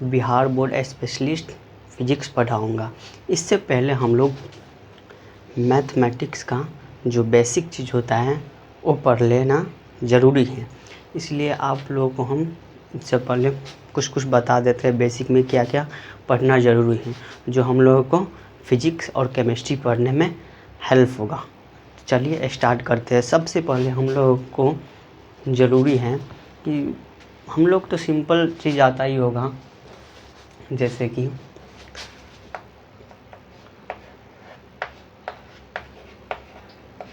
Bihar board specialist physics पढ़ाऊँगा। इससे पहले हम लोग मैथमेटिक्स का जो बेसिक चीज़ होता है वो पढ़ लेना ज़रूरी है। इसलिए आप लोगों को हम इससे पहले कुछ बता देते हैं बेसिक में क्या क्या पढ़ना ज़रूरी है, जो हम लोगों को फिजिक्स और केमिस्ट्री पढ़ने में हेल्प होगा। चलिए स्टार्ट करते हैं। सबसे पहले हम लोगों को ज़रूरी है कि हम लोग तो सिंपल चीज़ आता ही होगा, जैसे कि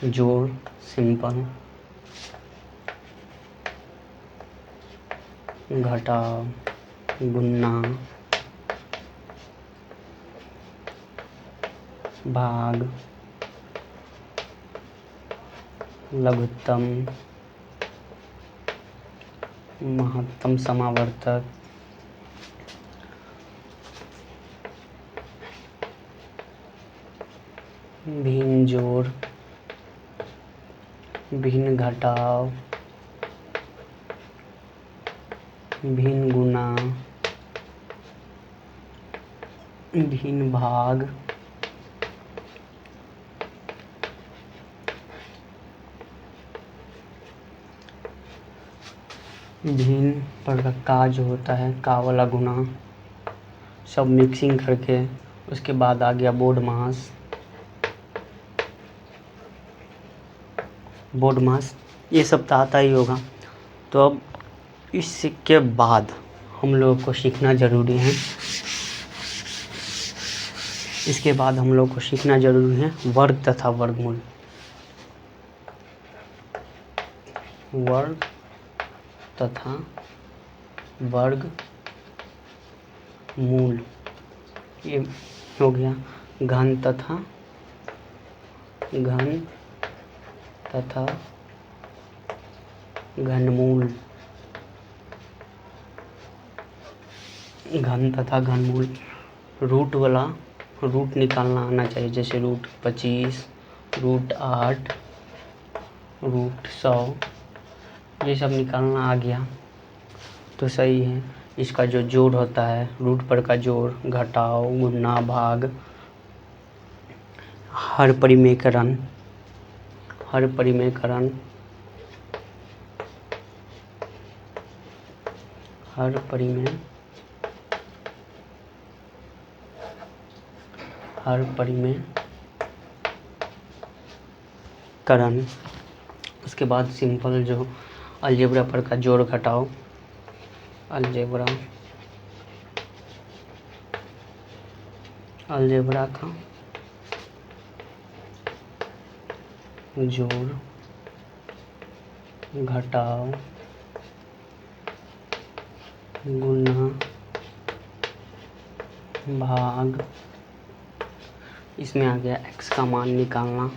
जोड़, सिंपल, घटाव, गुणा, भाग, लघुत्तम, महत्तम समावर्तक, भिन्न जोड़, भिन्न घटाव, भिन्न गुणा, भिन्न भाग, भिन्न प्रकार का जो होता है का वाला गुणा, सब मिक्सिंग करके उसके बाद आ गया बोर्ड मास, ये सब तो आता ही होगा। तो अब इसके बाद हम लोगों को सीखना ज़रूरी है, इसके बाद हम लोग को सीखना ज़रूरी है वर्ग तथा वर्गमूल। वर्ग तथा वर्गमूल, ये हो गया घन तथा घनमूल। घन तथा घनमूल, रूट निकालना आना चाहिए, जैसे रूट 25, रूट 8, रूट 100, ये सब निकालना आ गया तो सही है। इसका जो जोड़ होता है, रूट पर का जोड़, घटाव, गुणा, भाग, हर परिमेकरण, उसके बाद सिंपल जो अलजेब्रा पर का जोड़ घटाव, अलजेब्रा का जोड़ घटाव, गुणा, भाग, इसमें आ गया x का मान निकालना,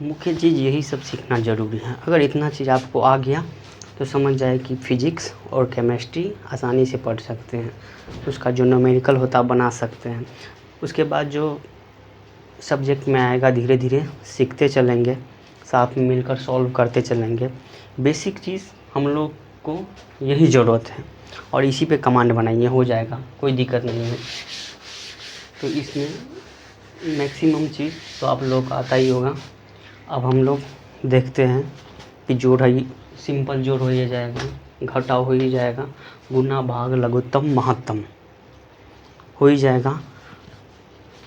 मुख्य चीज़ यही सब सीखना ज़रूरी है। अगर इतना चीज़ आपको आ गया तो समझ जाए कि फिजिक्स और केमिस्ट्री आसानी से पढ़ सकते हैं, उसका जो न्यूमेरिकल होता बना सकते हैं। उसके बाद जो सब्जेक्ट में आएगा धीरे धीरे सीखते चलेंगे, साथ में मिलकर सॉल्व करते चलेंगे। बेसिक चीज़ हम लोग को यही ज़रूरत है और इसी पे कमांड बनाइए, हो जाएगा, कोई दिक्कत नहीं है। तो इसमें मैक्सिमम चीज़ तो आप लोग को आता ही होगा। अब हम लोग देखते हैं कि जोड़ है, सिंपल जोड़ हो ही जाएगा, घटाव हो ही जाएगा, गुना, भाग, लघुत्तम, महत्तम हो ही जाएगा।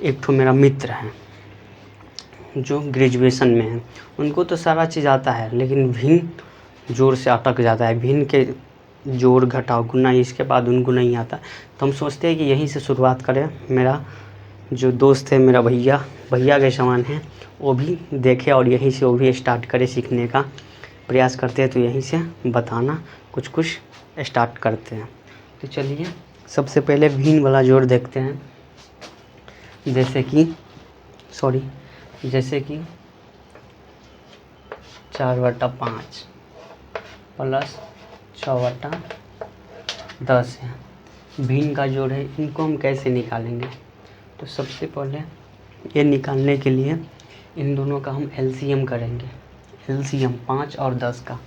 एक तो मेरा मित्र है जो ग्रेजुएशन में है, उनको तो सारा चीज़ आता है, लेकिन भिन्न जोड़ से अटक जाता है। भिन्न के जोड़, घटाव, गुना, इसके बाद उनको नहीं आता। तो हम सोचते हैं कि यहीं से शुरुआत करें। मेरा जो दोस्त है, मेरा भैया के समान है, वो भी देखे और यहीं से वो भी स्टार्ट करे सीखने का प्रयास करते हैं। तो यहीं से बताना कुछ स्टार्ट करते हैं। तो चलिए सबसे पहले भिन्न वाला जोड़ देखते हैं। जैसे कि 4/5 प्लस 6/10 है। भिन्न का जोड़ है, इनको हम कैसे निकालेंगे? तो सबसे पहले ये निकालने के लिए इन दोनों का हम एलसीएम करेंगे। एलसीएम 5 और 10 का,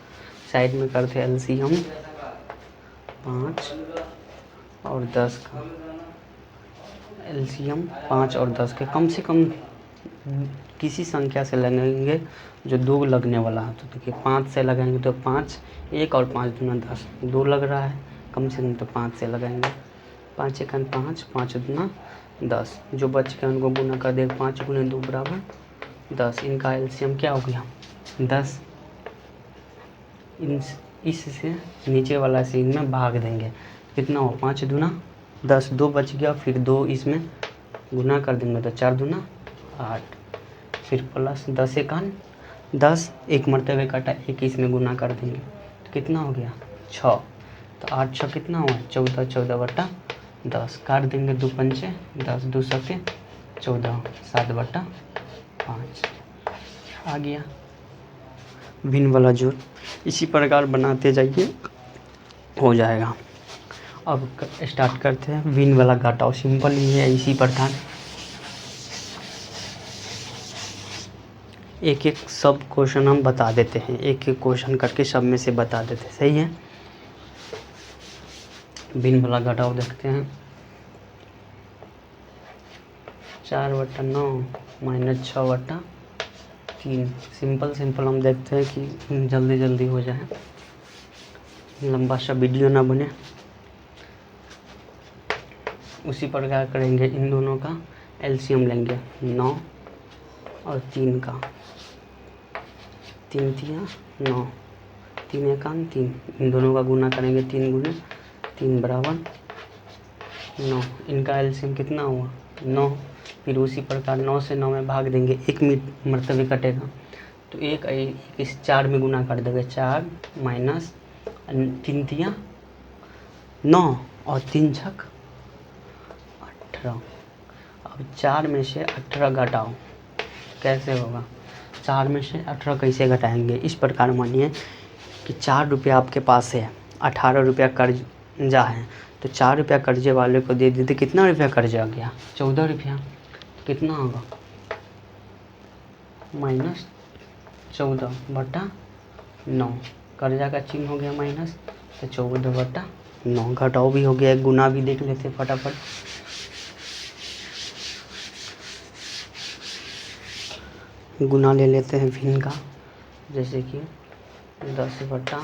साइड में करते हैं एलसीएम 5 और 10 का। एलसीएम 5 और 10 के कम से कम किसी संख्या से लगेंगे जो 2 लगने वाला है। तो देखिए 5 से लगाएंगे तो 5 1 और 5 दूना 10, 2 लग रहा है कम से कम, तो 5 से लगाएंगे। 5 1 5, 5 दूना 10, जो बच के उनको गुना कर देगा। 5 गुने 2 बराबर 10। इनका एलसीएम क्या हो गया 10। इससे नीचे वाला से इनमें भाग देंगे, कितना हो 5 दूना 10, 2 बच गया, फिर 2 इसमें गुना कर देंगे तो 4 दूना 8, फिर प्लस 10 1 10, एक मरतबे काटा, एक इसमें गुना कर देंगे तो कितना हो गया 6। तो 8 6 कितना हुआ 14, 14 बटा 10, काट देंगे 2 पंचे 10, 2 सके 14, 7 बटा 5 आ गया भिन्न वाला जोड़। इसी प्रकार बनाते जाइए, हो जाएगा। अब स्टार्ट करते हैं भिन्न वाला घटाओ। सिंपल ही है, इसी प्रकार एक एक सब क्वेश्चन हम बता देते हैं, एक एक क्वेश्चन करके सब में से बता देते हैं, सही है। भिन्न वाला घटाओ देखते हैं। 4 बटा 9 माइनस 6 बटा 3। सिंपल हम देखते हैं कि जल्दी जल्दी हो जाए, लंबा सा वीडियो ना बने। उसी प्रकार करेंगे, इन दोनों का एलसीएम लेंगे 9 और 3 का, 3 तिया 9, 3 एकान 3, इन दोनों का गुना करेंगे, 3 गुने 3 बराबर 9। इनका एलसीएम कितना हुआ 9। फिर उसी प्रकार 9 से 9 में भाग देंगे, एक मरतबे कटेगा तो एक इस 4 में गुना कर देंगे, 4 माइनस 3 तिया 9 और 3 छक 18। अब 4 में से 18 घटाओ, कैसे होगा 4 में से 18 कैसे घटाएंगे। इस प्रकार मानिए कि 4 रुपया आपके पास है, 18 रुपया कर्जा है, तो 4 रुपया कर्जे वाले को दे देते, कितना रुपया कर्जा आ गया 14 रुपया, कितना होगा माइनस 14 बटा 9, कर्जा का चिन्ह हो गया माइनस, तो 14 बटा 9। घटाओ भी हो गया, गुना भी देख लेते फटाफट। गुना ले लेते हैं भिन्न का, जैसे कि 10 बटा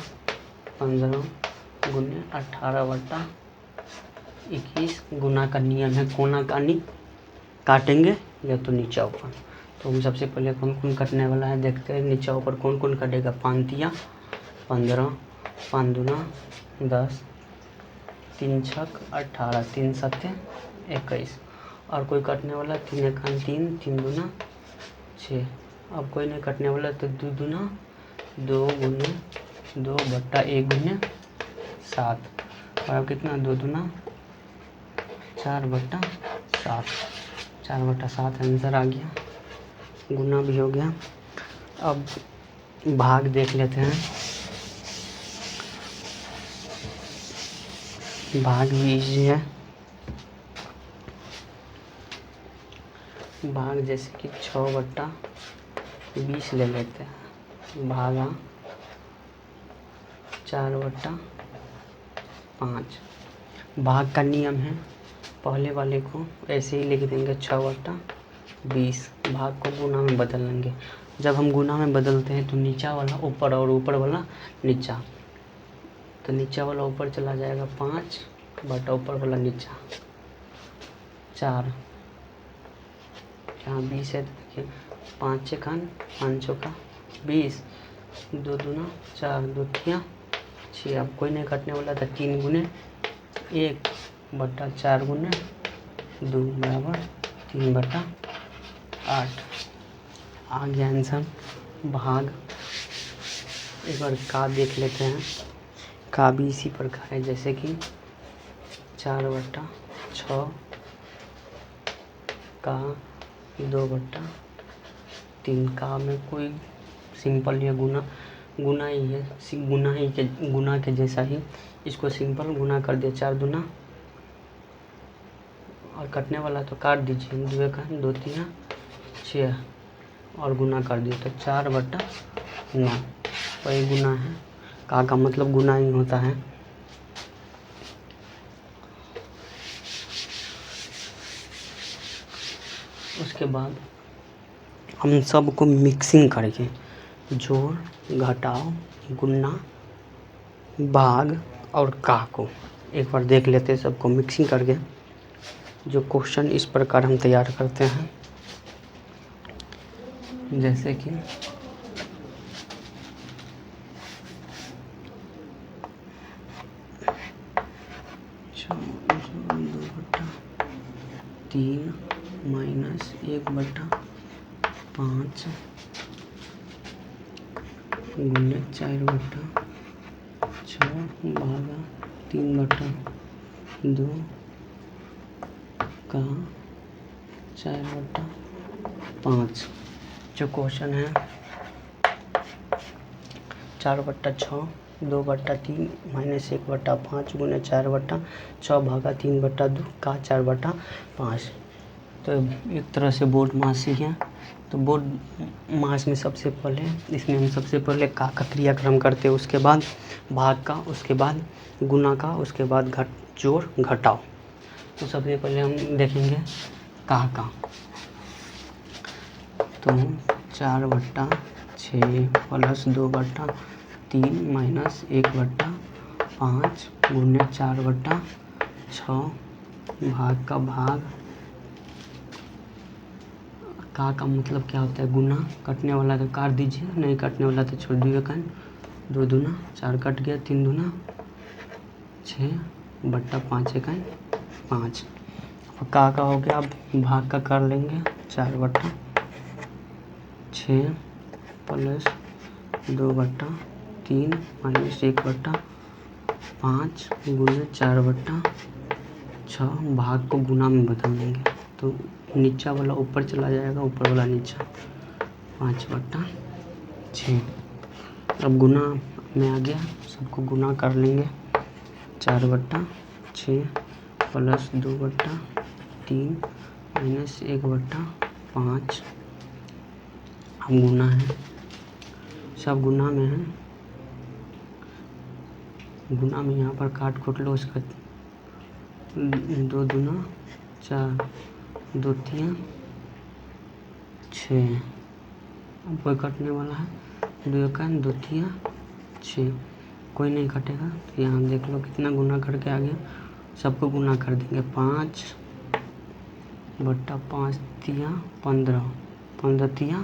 15 गुने 18 बटा 21। गुना का नियम है, कोना कानी काटेंगे या तो नीचा ऊपर। तो हम सबसे पहले कौन कौन कटने वाला है देखते हैं। नीचा ऊपर कौन कौन कटेगा 5 तिया 15, 5 दूना 10, 3 छक 18, 3 सत्ते 21। और कोई कटने वाला 3 एकान 3, 3 दूना 6। अब कोई नहीं कटने वाला तो 2 दूना 2 गुने 2 बट्टा 1 गुने 7। और अब कितना 2 दूना 4 बट्टा 7, 4 बट्टा 7 आंसर आ गया। गुना भी हो गया। अब भाग देख लेते हैं। भाग भी इजी है। भाग जैसे कि 6 बट्टा 20 ले लेते हैं, भागा 4 बट्टा 5। भाग का नियम है, पहले वाले को ऐसे ही लिख देंगे 6 बट्टा 20, भाग को गुना में बदल लेंगे। जब हम गुना में बदलते हैं तो नीचा वाला ऊपर और ऊपर वाला नीचा, तो नीचा वाला ऊपर चला जाएगा 5 बटा ऊपर वाला नीचा 4। यहाँ 20 है, देखिए 5 छक्का 5 चौका 20, 2 दूना 4, 2 तिया 6। अब कोई नहीं कटने वाला था, 3 गुने 1 बटा 4 गुने 2 बराबर 3 बटा 8 आ गया आंसर। भाग एक बार का देख लेते हैं। का भी इसी प्रकार है, जैसे कि 4 बट्टा 6 का 2 बट्टा 3। का में कोई सिंपल या गुना ही है, गुना के जैसा ही इसको सिंपल गुना कर दिया। 4 दूना और कटने वाला तो काट दीजिए, 2 का 2 तिया 6 और गुना कर दिया तो 4 बट्टा 9, वही गुना है, का मतलब गुना ही होता है। उसके बाद हम सबको मिक्सिंग करके जोड़ घटाव गुना भाग और का को एक बार देख लेते हैं। सबको मिक्सिंग करके जो क्वेश्चन इस प्रकार हम तैयार करते हैं, जैसे कि दो बटा 3 माइनस 1/5 गुने 4/6 भागा 3/2 का 4/5। जो क्वेश्चन है 4/6 2/3 माइनस 1/5 गुने 4/6 भागा 3/2 का 4/5। तो एक तरह से बोर्ड मास ही है। तो बोर्ड मास में सबसे पहले इसमें हम सबसे पहले का क्रियाक्रम करते हैं, उसके बाद भाग का, उसके बाद गुना का, उसके बाद जोड़ घटाव। तो सबसे पहले हम देखेंगे का। तो 4/6 प्लस 2/3 माइनस 1/5 गुने 4/6 भाग का भाग का मतलब क्या होता है गुना। कटने वाला तो काट दीजिए, नहीं कटने वाला तो छोड़ दीजिए। 2 दूना 4 कट गया, 3 दूना 6/5 1 5। का हो गया, अब भाग का कर लेंगे। 4/6 प्लस 2/3 माइनस 1/5 गुने 4/6 भाग को गुना में बदल देंगे। तो नीचा वाला ऊपर चला जाएगा, ऊपर वाला नीचा। 5/6 अब गुना में आ गया, सबको गुना कर लेंगे। 4/6 प्लस 2/3 माइनस 1/5 हम गुना है, सब गुना में है। गुना में यहाँ पर काट खोट लो, उसका 2 दूना 4 2 3 6। अब कोई कटने वाला है, 2 1 2 3 6, कोई नहीं कटेगा। तो यहाँ देख लो कितना गुना करके आ गया, सबको गुना कर देंगे। 5/5 तिया 15 15 तिया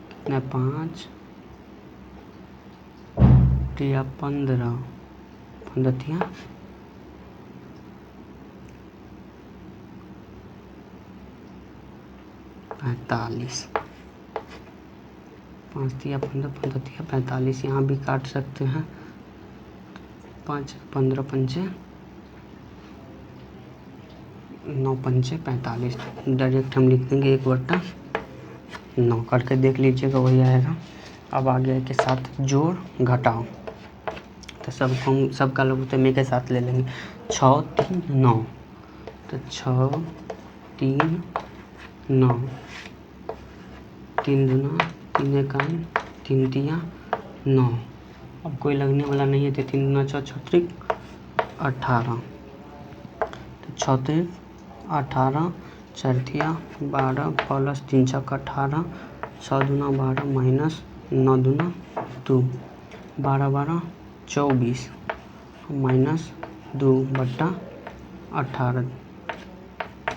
कितना 5 तिया 15 15 तिया 45 5 तिया 15 15 तिया 45। यहाँ भी काट सकते हैं। 5 15 पंचे 9 पंचे 45। डायरेक्ट हम लिख देंगे 1/9 करके देख लीजिएगा, वही आएगा। अब आ गया के साथ जोड़ घटाव। तो सबको हम सबका लघुत्तम के साथ ले लेंगे। 6 3 9, तो 6 3 9 3 दूना 3 1 3 तिया 9। अब कोई लगने वाला नहीं है, तो 3 दूना 6 6 18। तो 6 18 4 तिया 12 प्लस 3 6 18 6 दूना 12 माइनस 9 दूना 2 12 12 24 माइनस 2/18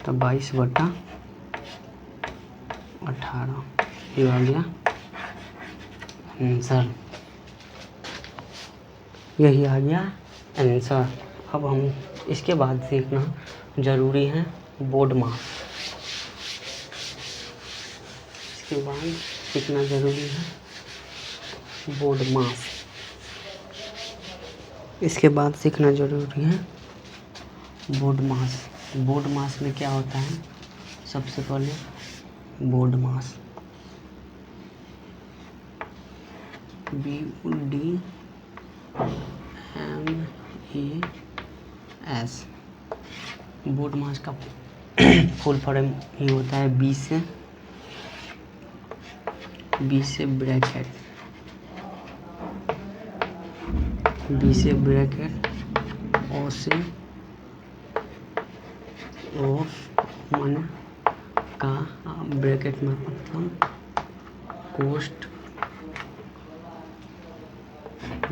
तो 22/18 ये आ गया आंसर। यही आ गया आंसर। अब हम इसके बाद सीखना ज़रूरी है बोर्ड मास। इसके बाद सीखना ज़रूरी है बोर्ड मास। इसके बाद सीखना ज़रूरी है बोर्ड मास। बोर्ड मास में क्या होता है, सबसे पहले बोर्ड मास BODMAS। बोर्ड मास का फुल फॉर्म ही होता है बी से ब्रैकेट बी से ब्रैकेट, ओ से ओ मन का ब्रैकेट में मतलब कोस्ट,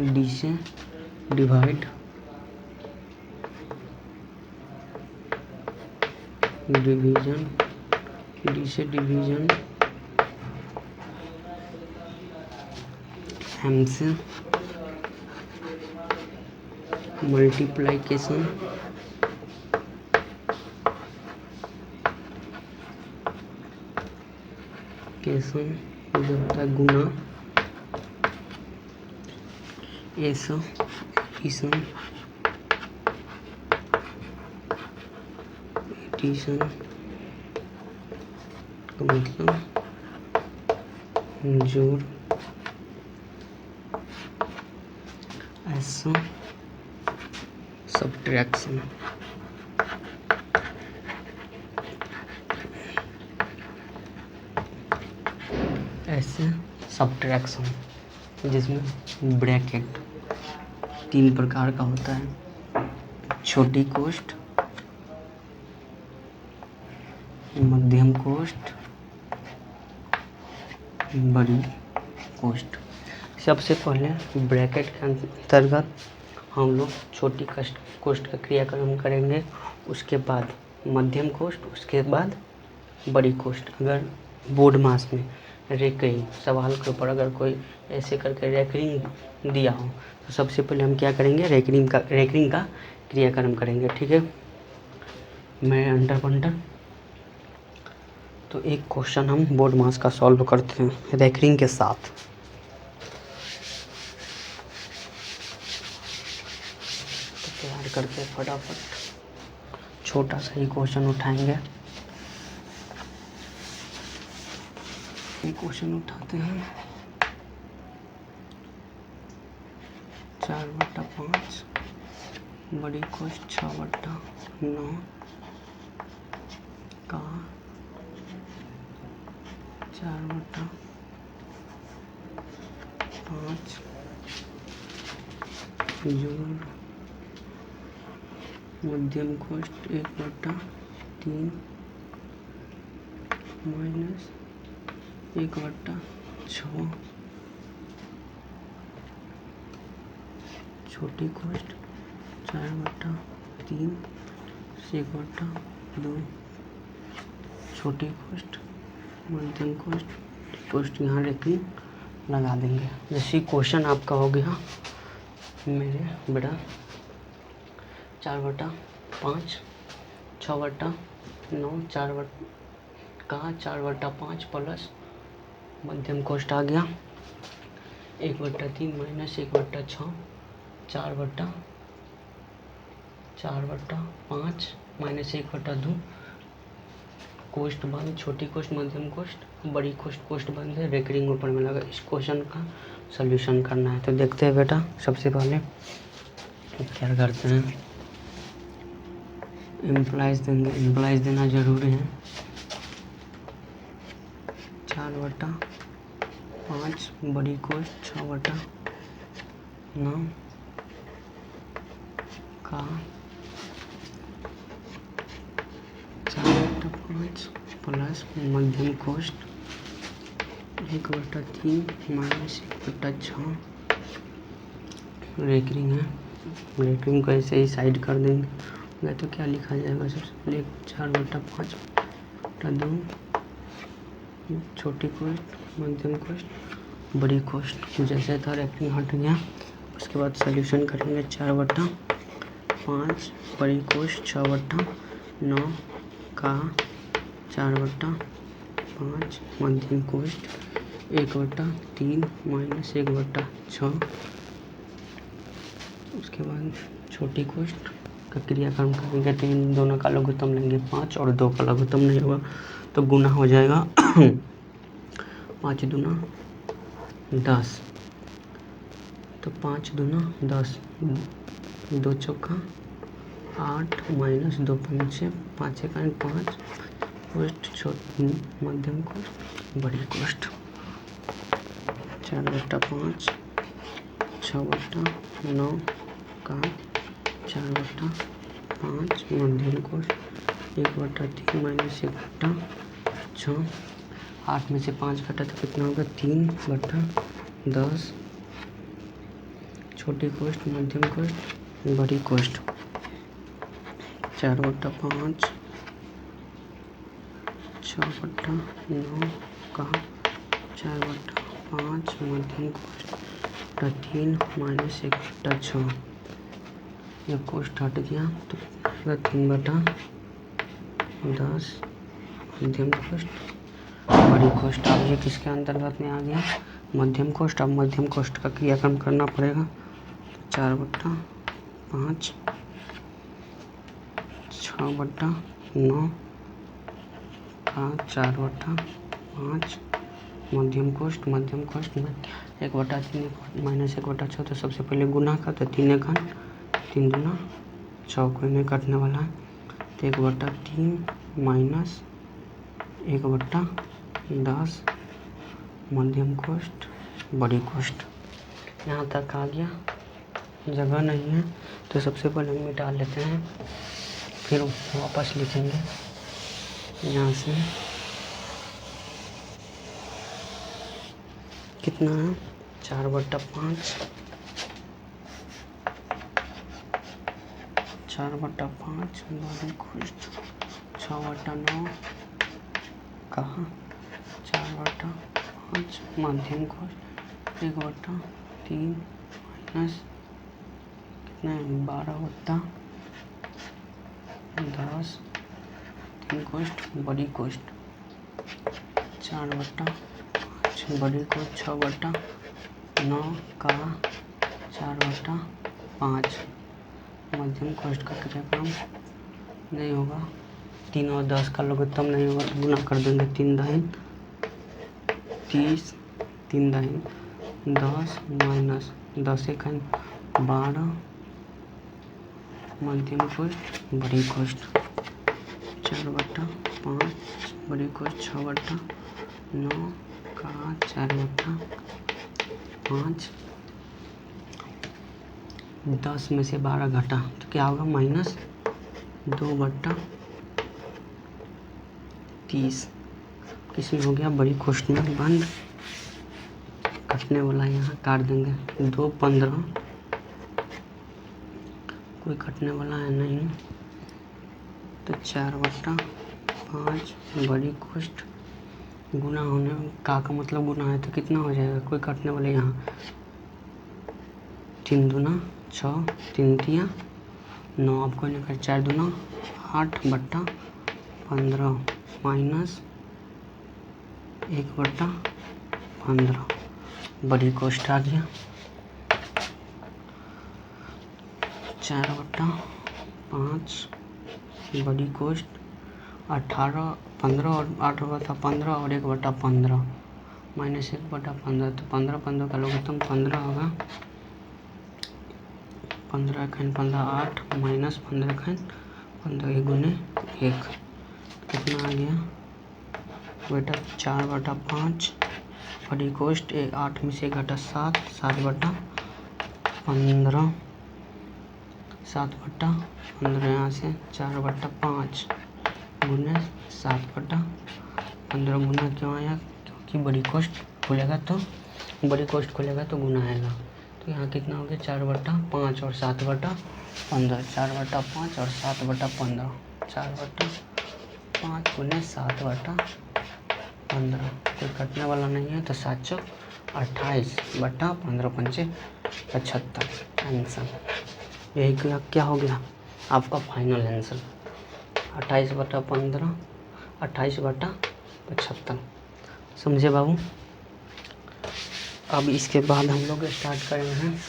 डी से डिवाइड, डिवीजन, डी से डिवीजन, एम से मल्टीप्लाइकेशन, केशन जो होता है गुना, ऐसा ईसन, एडिशन का मतलब जोड़, ऐसा सब्ट्रैक्शन। ऐसे सब्ट्रैक्शन जिसमें ब्रैकेट 3 प्रकार का होता है, छोटी कोष्ठ, मध्यम कोष्ठ, बड़ी कोष्ठ। सबसे पहले ब्रैकेट के अंतर्गत हम लोग छोटी कोष्ठ का क्रियाक्रम करेंगे, उसके बाद मध्यम कोष्ठ, उसके बाद बड़ी कोष्ठ। अगर बोर्ड मास में रेकरिंग सवाल के ऊपर अगर कोई ऐसे करके रेकरिंग दिया हो तो सबसे पहले हम क्या करेंगे, रेकरिंग का क्रियाक्रम करेंगे। ठीक है, मैं अंडर पंडर। तो एक क्वेश्चन हम बोर्ड मास का सॉल्व करते हैं रेकरिंग के साथ। तो तैयार करते हैं फटाफट, छोटा सा ही क्वेश्चन उठाएंगे। क्वेश्चन उठाते हैं 4/5 बड़ी कोष्ठ 6/9 का 4/5 जोड़ मध्यम कोष्ठ 1/3 माइनस 1/6 छोटी कोष्ठ 4/3 से 1/2 छोटी कोष्ठ, मध्यम कोष्ठ यहाँ रेकरिंग लगा देंगे। जैसे क्वेश्चन आपका हो गया मेरे बेटा 4/5 6/9 4/5 प्लस मध्यम कोष्ठ आ गया 1/3 माइनस 1/6 4/5 माइनस 1/2 कोष्ठ बंद, छोटी कोष्ठ, मध्यम कोष्ठ, बड़ी कोष्ठ बंद है, रेकरिंग ऊपर में लगा। इस क्वेश्चन का सॉल्यूशन करना है। तो देखते हैं बेटा, सबसे पहले क्या करते हैं, इम्प्लाइज देंगे। इम्प्लाइज देना जरूरी है। 4/5 बड़ी कोष्ठ 6/9 का 4/5 प्लस मध्यम कोष्ठ 1/3 माइनस 1/6 रेकरिंग है। रेकरिंग को ऐसे ही साइड कर देंगे तो क्या लिखा जाएगा, सबसे पहले 4/5/2 छोटी कोष्ठ, मध्यम कोष्ठ, बड़ी कोष्ठ। जैसे था रेकरिंग हट गया, उसके बाद सॉल्यूशन करेंगे। 4/5 बड़ी कोष्ठ 6/9 का 4/5 मध्यम कोष्ठ 1/3 माइनस 1/6 उसके बाद छोटी कोष्ठ का क्रियाक्रम करेंगे। 3 दोनों का लघुत्तम लेंगे 5 और 2 का लघुत्तम नहीं होगा तो गुना हो जाएगा 5 दूना 10, तो 5 दूना 10, 2 चौका 8 माइनस 2 पंचे 5 1 5 कोष्ठ छोटी मध्यम कोष्ठ बड़ी कोष्ठ 4/5 6/9 का 4/5 मध्यम कोष्ठ 1/3 माइनस 1/6। 8 में से 5 घटा तो कितना होगा 3/10। छोटी कोष्ठ मध्यम कोष्ठ बड़ी कोष्ठ 4/5 6/9 का 4/5 मध्यम कोष्ठ 3 माइनस 1/6। ये कोष्ठ हट गया तो 3/10 मध्यम कोष्ठ बड़ी कोष्ठ। अब ये किसके अंतर्गत में आ गया मध्यम कोष्ठ। अब मध्यम कोष्ठ का क्रियाक्रम करना पड़ेगा। 4/5 6/9 का 4/5 मध्यम कोष्ठ में 1/3 माइनस 1/6 तो सबसे पहले गुना का तो 3 घन 3 दूना 6 कोई में कटने वाला है तो 1/3 माइनस 1/10 मध्यम कोष्ठ बड़ी कोष्ठ। यहाँ तक आ गया। जगह नहीं है तो सबसे पहले हम मिटा लेते हैं फिर वापस लिखेंगे यहाँ से। कितना है 4/5 बड़ी कोष्ठ 6/9 का 4/5 मध्यम कोष्ठ 1/3 माइनस कितना है 12/10 तीन कोष्ठ बड़ी कोष्ठ 4/5 बड़ी कोष्ठ 6/9 का 4/5 मध्यम कोष्ठ का क्रियाक्रम नहीं होगा। 3 और 10 का लघुत्तम नहीं होगा तो गुना कर देंगे 3 दाहिन 30 3 दाहिन 10 माइनस 10 एक 12 मध्यम कोष्ठ बड़ी कोष्ठ 4/5 बड़ी कोष्ठ 6/9 का 4/5 10 में से 12 घटा तो क्या होगा माइनस 2/30। किसमें हो गया बड़ी कोष्ठ में बंद। कटने वाला यहाँ काट देंगे 2/15 कोई कटने वाला है नहीं तो 4/5 बड़ी कोष्ठ गुना होने का मतलब गुना है तो कितना हो जाएगा कोई कटने वाले यहाँ 3 दूना 6 3 तिया 9 आपको निकल 4 दूना 8/15 माइनस 1/15 बड़ी कोष्ठ आ गया। 4/5 बड़ी कोष्ठ 18 15 और 8/15 और 1/15 माइनस 1/15 तो 15 का लघुत्तम 15 होगा। 15 खन 15 8 माइनस 15 खन 15 गुने 1 कितना आ गया बेटा 4/5 बड़ी कोष्ठ 8 में से घटा 7 7/15 7/15 यहाँ से 4/5 गुने 7/15 गुना क्यों आया क्योंकि बड़ी कोष्ठ खुलेगा तो गुना आएगा तो यहाँ कितना हो गया 4/5 और 7/15 4/5 और 7/15 4/5 गुने 7/15 कोई कटने वाला नहीं है तो 728/15 75 आंसर। यही क्या हो गया आपका फाइनल आंसर 28/15 28/75। समझे बाबू। अब इसके बाद हम लोग स्टार्ट करेंगे हैं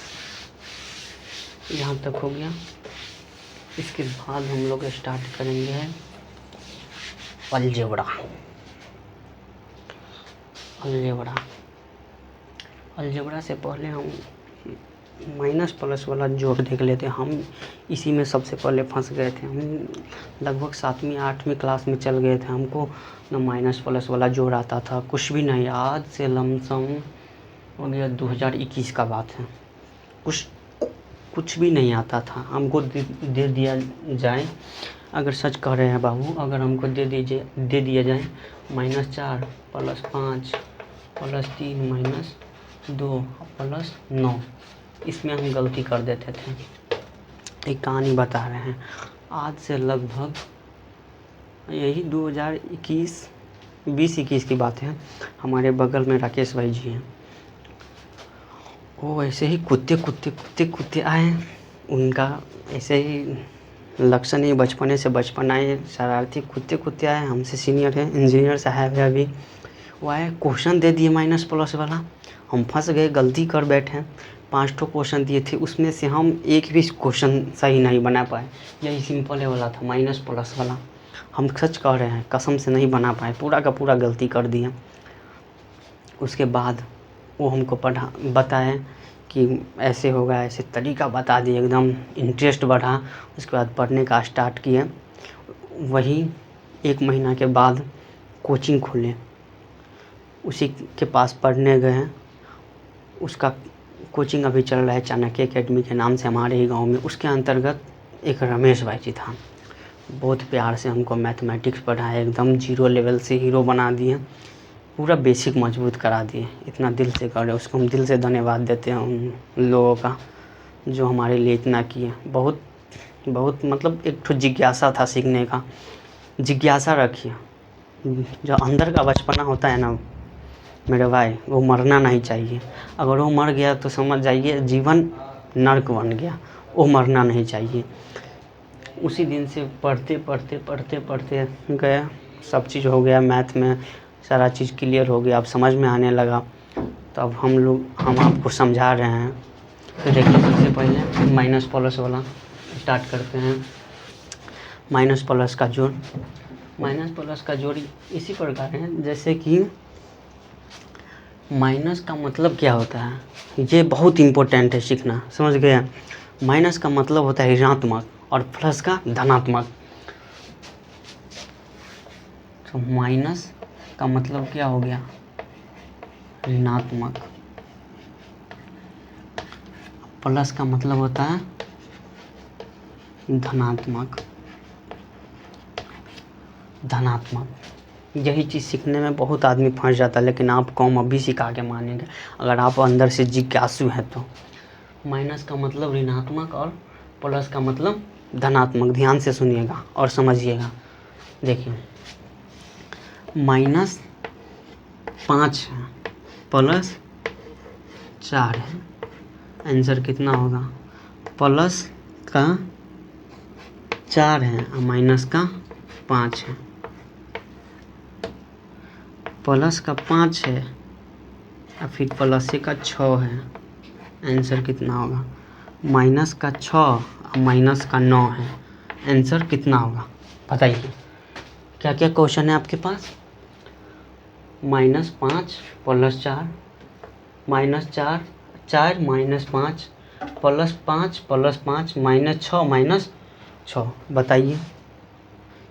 यहाँ तक हो गया। इसके बाद हम लोग स्टार्ट करेंगे अलजेब्रा। अलजेब्रा से पहले हम माइनस प्लस वाला जोड़ देख लेते हैं। हम इसी में सबसे पहले फंस गए थे। हम लगभग 7वीं 8वीं क्लास में चल गए थे। हमको न माइनस प्लस वाला जोड़ आता था कुछ भी नहीं। आज से लमसम हो गया 2021 का बात है। कुछ कुछ भी नहीं आता था, हमको दे दिया जाए, अगर सच कह रहे हैं बाबू, अगर हमको दे दिया जाए -4 + 5 + 3 - 2 + 9, इसमें हम गलती कर देते थे। एक कहानी बता रहे हैं, आज से लगभग यही 2021 की बात है। हमारे बगल में राकेश भाई जी हैं, वो ऐसे ही कुत्ते आए, उनका ऐसे ही लक्षण ही बचपने से आए, शरारती कुत्ते आए, हमसे सीनियर है, इंजीनियर साहब है अभी। वो आए, क्वेश्चन दे दिए माइनस प्लस वाला, हम फंस गए, गलती कर बैठे। 5 ठो क्वेश्चन दिए थे, उसमें से हम एक भी क्वेश्चन सही नहीं बना पाए। यही सिंपल वाला था माइनस प्लस वाला, हम सच कह रहे हैं, कसम से नहीं बना पाए, पूरा का पूरा गलती कर दिए। उसके बाद वो हमको बताए कि ऐसे होगा, ऐसे तरीका बता दिए, एकदम इंटरेस्ट बढ़ा। उसके बाद पढ़ने का स्टार्ट किए। वही 1 महीना के बाद कोचिंग खोले, उसी के पास पढ़ने गए। उसका कोचिंग अभी चल रहा है चाणक्य एकेडमी के नाम से हमारे ही गांव में। उसके अंतर्गत एक रमेश भाई जी था, बहुत प्यार से हमको मैथमेटिक्स पढ़ाया, एकदम 0 लेवल से हीरो बना दिए, पूरा बेसिक मजबूत करा दिए। इतना दिल से कर रहे, उसको हम दिल से धन्यवाद देते हैं उन लोगों का जो हमारे लिए इतना किए। बहुत मतलब एक ठो जिज्ञासा था सीखने का, जिज्ञासा रखिए। जो अंदर का बचपना होता है ना मेरे भाई, वो मरना नहीं चाहिए। अगर वो मर गया तो समझ जाइए जीवन नर्क बन गया, वो मरना नहीं चाहिए। उसी दिन से पढ़ते गए, सब चीज़ हो गया, मैथ में सारा चीज़ क्लियर हो गया, अब समझ में आने लगा। तो अब हम आपको समझा रहे हैं। तो देखिए, सबसे पहले माइनस प्लस वाला स्टार्ट करते हैं। माइनस प्लस का जोड़ इसी प्रकार है, जैसे कि माइनस का मतलब क्या होता है, ये बहुत इम्पोर्टेंट है सीखना, समझ गए। माइनस का मतलब होता है ऋणात्मक और प्लस का धनात्मक। तो माइनस का मतलब क्या हो गया, ऋणात्मक। प्लस का मतलब होता है धनात्मक। यही चीज़ सीखने में बहुत आदमी फंस जाता है, लेकिन आपको हम अभी सिखा के मानेंगे, अगर आप अंदर से जिज्ञासु हैं तो। माइनस का मतलब ऋणात्मक और प्लस का मतलब धनात्मक। ध्यान से सुनिएगा और समझिएगा। देखिए, -5 है, +4 है, आंसर कितना होगा, प्लस का 4 है और माइनस का 5 है। प्लस का 5 है और फिर प्लस का 6 है, आंसर कितना होगा, माइनस का 6 और माइनस का 9 है, आंसर कितना होगा बताइए। क्या क्या क्वेश्चन है आपके पास, -5 + 4, -4 4 -5 +5 +5 -6 -6, बताइए।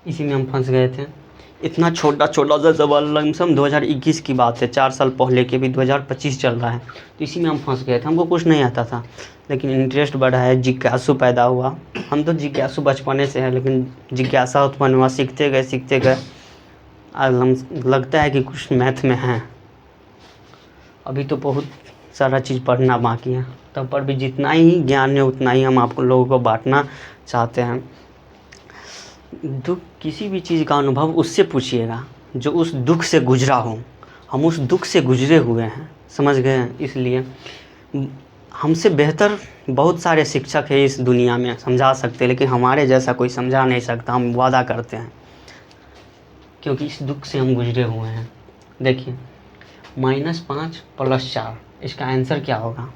इसी में हम फंस गए थे। इतना छोटा सा सवाल, लमसम 2021 की बात है, 4 साल पहले के, भी 2025 चल रहा है, तो इसी में हम फंस गए थे। हमको कुछ नहीं आता था, लेकिन इंटरेस्ट बढ़ा है, जिज्ञासु पैदा हुआ। हम तो जिज्ञासु बचपने से हैं, लेकिन जिज्ञासा उत्पन्न हुआ, सीखते गए। आज लगता है कि कुछ मैथ में है। अभी तो बहुत सारा चीज़ पढ़ना बाकी है, तब पर भी जितना ही ज्ञान है उतना ही हम आपको लोगों को बांटना चाहते हैं। दुख, किसी भी चीज़ का अनुभव उससे पूछिएगा जो उस दुख से गुजरा हो। हम उस दुख से गुजरे हुए हैं, समझ गए। इसलिए हमसे बेहतर बहुत सारे शिक्षक हैं इस दुनिया में, समझा सकते हैं, लेकिन हमारे जैसा कोई समझा नहीं सकता, हम वादा करते हैं, क्योंकि इस दुख से हम गुजरे हुए हैं। देखिए, -5 + 4, इसका आंसर क्या होगा,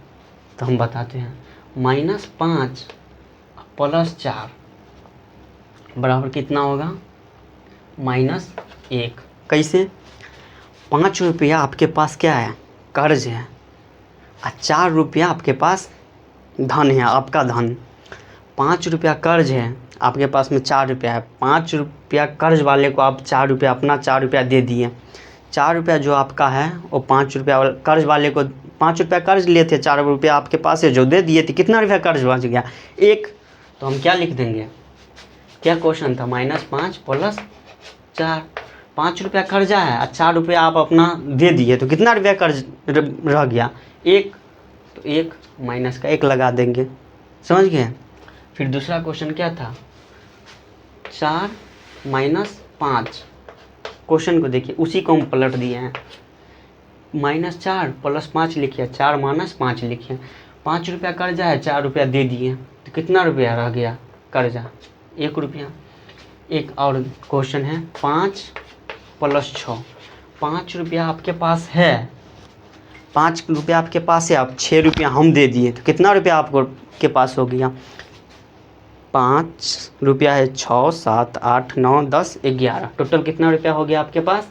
तो हम बताते हैं। -5 + 4 बराबर कितना होगा, -1। कैसे, 5 रुपया आपके पास क्या है, कर्ज है, और 4 रुपया आपके पास धन है, आपका धन। 5 रुपया कर्ज है, आपके पास में 4 रुपया है। 5 रुपया कर्ज वाले को आप 4 रुपया, अपना 4 रुपया दे दिए। 4 रुपया जो आपका है वो 5 रुपया कर्ज वाले को ₹5 कर्ज लिए थे, ₹4 आपके पास है जो दे दिए थे, कितना रुपया कर्ज बच गया? 1। तो हम क्या लिख देंगे? क्या क्वेश्चन था? -5 + 4। ₹5 कर्जा है और ₹4 आप अपना दे दिए, तो कितना रुपया कर्ज रह गया? 1। तो 1 माइनस का 1 लगा देंगे, समझ गए? फिर दूसरा क्वेश्चन क्या था? 4 - 5। क्वेश्चन को देखिए, उसी को हम पलट दिए हैं। -4 + 5 लिखिए, 4 - 5 लिखिए। ₹5 कर्जा है, ₹4 दे दिए, तो कितना रुपया रह गया कर्जा? ₹1। एक और क्वेश्चन है, 5 + 6। ₹5 आपके पास है, ₹5 आपके पास है, अब ₹6 हम दे दिए, तो कितना रुपया आपको के पास हो गया? ₹5 है, 6, 7, 8, 9, 10, 11। टोटल कितना रुपया हो गया आपके पास?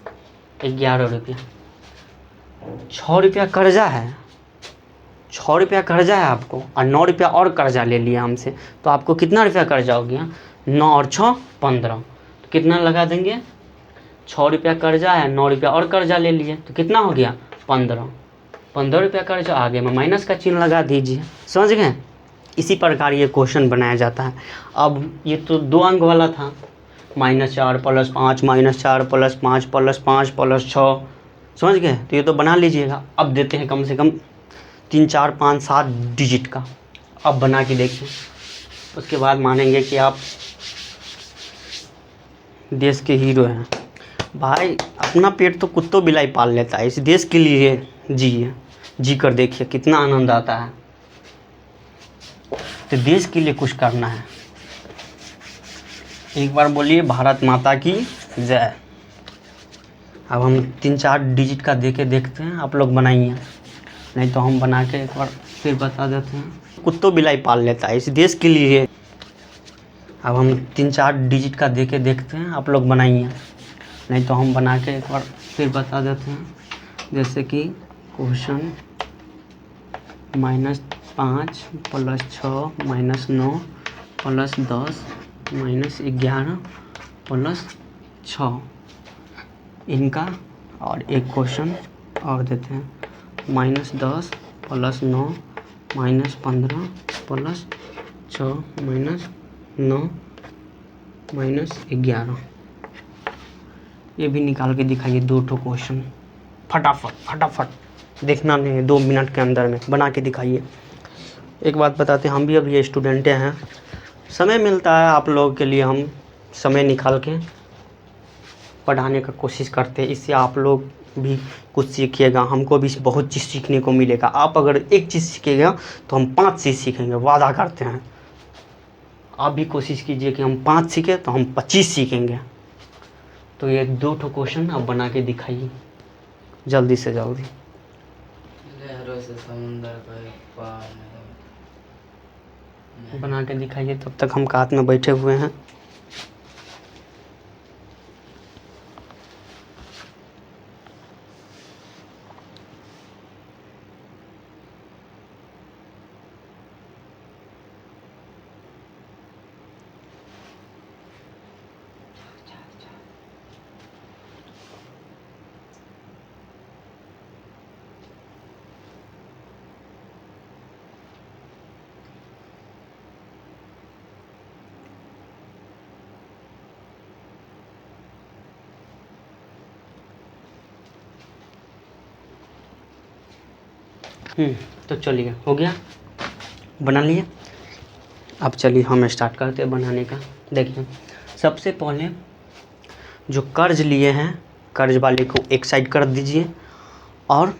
₹11। ₹6 कर्जा है, ₹6 कर्जा है आपको, और ₹9 और कर्जा ले लिया हमसे, तो आपको कितना रुपया कर्जा हो गया? 9 और 6 15। तो कितना लगा देंगे? ₹6 कर्जा है, ₹9 और कर्जा ले लिए, तो कितना हो गया? 15। ₹15 कर्जा, आगे में माइनस का चिन्ह लगा दीजिए, समझ गए? इसी प्रकार ये क्वेश्चन बनाया जाता है। अब ये तो 2 अंक वाला था, -4 + 5, -4 + 5 + 5 + 6, समझ गए? तो ये तो बना लीजिएगा। अब देते हैं कम से कम 3, 4, 5, 7 डिजिट का। अब बना के देखिए, उसके बाद मानेंगे कि आप देश के हीरो हैं। भाई अपना पेट तो कुत्तों बिलाई पाल लेता है, इस देश के लिए जिए, जी कर देखिए कितना आनंद आता है। तो देश के लिए कुछ करना है। एक बार बोलिए भारत माता की जय। अब हम 3, 4 डिजिट का दे के देखते हैं, आप लोग बनाइए, नहीं तो हम बना के एक बार फिर बता देते हैं। कुत्तों बिलाई पाल लेता है, इस देश के लिए। अब हम 3, 4 डिजिट का दे के देखते हैं, आप लोग बनाइए, नहीं तो हम बना के एक बार फिर बता देते हैं। जैसे कि क्वेश्चन -5 + 6 - 9 + 10 - 11 + 6 इनका। और एक क्वेश्चन और देते हैं, -10 + 9 - 15 + 6 - 9 - 11। ये भी निकाल के दिखाइए, 2 ठो क्वेश्चन फटाफट देखना नहीं है, 2 मिनट के अंदर में बना के दिखाइए। एक बात बताते हैं, हम भी अभी स्टूडेंटें हैं, समय मिलता है आप लोगों के लिए, हम समय निकाल के पढ़ाने का कोशिश करते हैं। इससे आप लोग भी कुछ सीखिएगा, हमको भी बहुत चीज़ सीखने को मिलेगा। आप अगर एक चीज़ सीखिएगा तो हम 5 चीज़ सीखेंगे, वादा करते हैं। आप भी कोशिश कीजिए कि हम 5 सीखें तो हम 25 सीखेंगे। तो ये 2 ठो क्वेश्चन आप बना के दिखाइए जल्दी से जल्दी। लहरों से समुंदर का एक पार नहीं। बना के दिखाइए, तब तक हम कात में बैठे हुए हैं। तो चलिए, हो गया, बना लिए। अब चलिए हम स्टार्ट करते हैं बनाने का। देखिए, सबसे पहले जो कर्ज लिए हैं, कर्ज वाले को एक साइड कर दीजिए, और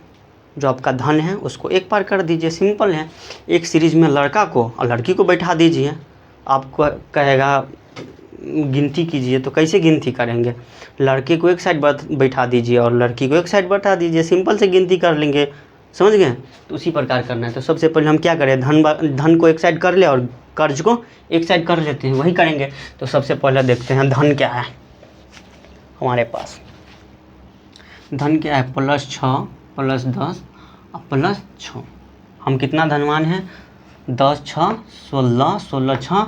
जो आपका धन है उसको एक पार कर दीजिए। सिंपल है। एक सीरीज में लड़का को और लड़की को बैठा दीजिए। आपको कहेगा गिनती कीजिए, तो कैसे गिनती करेंगे? लड़के को एक साइड बैठा दीजिए और लड़की को एक साइड बैठा दीजिए, सिंपल से गिनती कर लेंगे, समझ गए? तो उसी प्रकार करना है। तो सबसे पहले हम क्या करें, धन को एक साइड कर ले और कर्ज को एक साइड कर लेते हैं, वही करेंगे। तो सबसे पहले देखते हैं धन क्या है हमारे पास। धन क्या है? +6 + 10 और +6। हम कितना धनवान हैं? 10 6 16, 16 6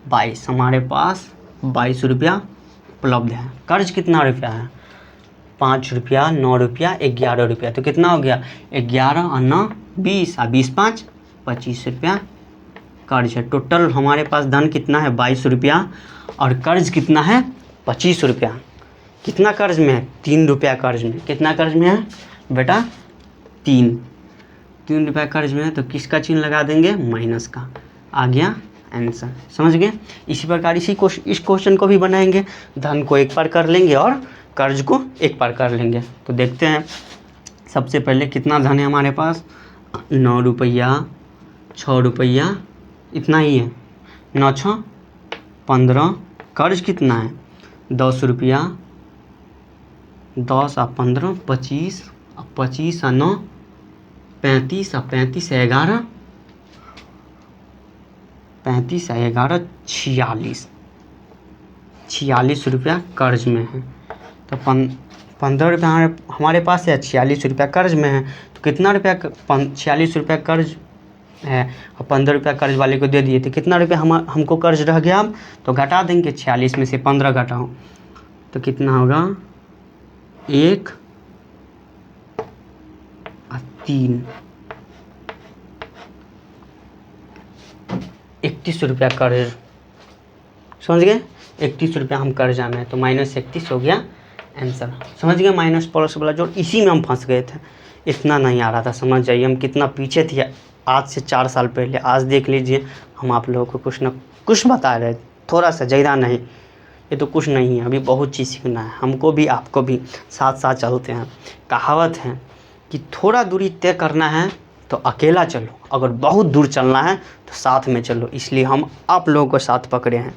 22। हमारे पास ₹22 उपलब्ध है। कर्ज कितना रुपया है? ₹5, ₹9, ₹11। तो कितना हो गया? 11 और 9 20 और 20 5 25 रुपया कर्ज है। टोटल हमारे पास धन कितना है 22 रुपया और कर्ज कितना है 25 रुपया। कितना कर्ज में है 3 रुपया कर्ज में। कितना कर्ज में है बेटा 3 रुपया कर्ज में है, तो किसका चिन्ह लगा देंगे माइनस का। आ गया आंसर, समझ गए। इसी प्रकार इस क्वेश्चन को भी बनाएंगे। धन को एक बार कर लेंगे और कर्ज को एक बार कर लेंगे। तो देखते हैं सबसे पहले कितना धन है हमारे पास 9 रुपया 6 रुपया इतना ही है 9 6 15। कर्ज कितना है 10 रुपया 10 और 15 25 और 25 और 9 35 और 35 11 35 और 11 46 रुपया कर्ज में है। तो 15 रुपया हमारे पास है 46 रुपया कर्ज में है। तो कितना रुपया 46 रुपया कर्ज है और 15 रुपया कर्ज वाले को दे दिए, तो कितना रुपया हमको कर्ज रह गया। अब तो घटा देंगे 46 में से 15 घटाओ तो कितना होगा 1 और 3 31 रुपया कर्ज, समझ गए। 31 रुपया हम कर्जा में है, तो -31 हो गया आंसर, समझ गए। माइनस प्लस वाला जोड़, इसी में हम फंस गए थे, इतना नहीं आ रहा था। समझ जाइए हम कितना पीछे थे आज से 4 साल पहले। आज देख लीजिए हम आप लोगों को कुछ ना कुछ बता रहे, थोड़ा सा ज़्यादा नहीं। ये तो कुछ नहीं है, अभी बहुत चीज़ सीखना है हमको भी आपको भी। साथ साथ चलते हैं। कहावत है कि थोड़ा दूरी तय करना है तो अकेला चलो, अगर बहुत दूर चलना है तो साथ में चलो। इसलिए हम आप लोगों को साथ पकड़े हैं,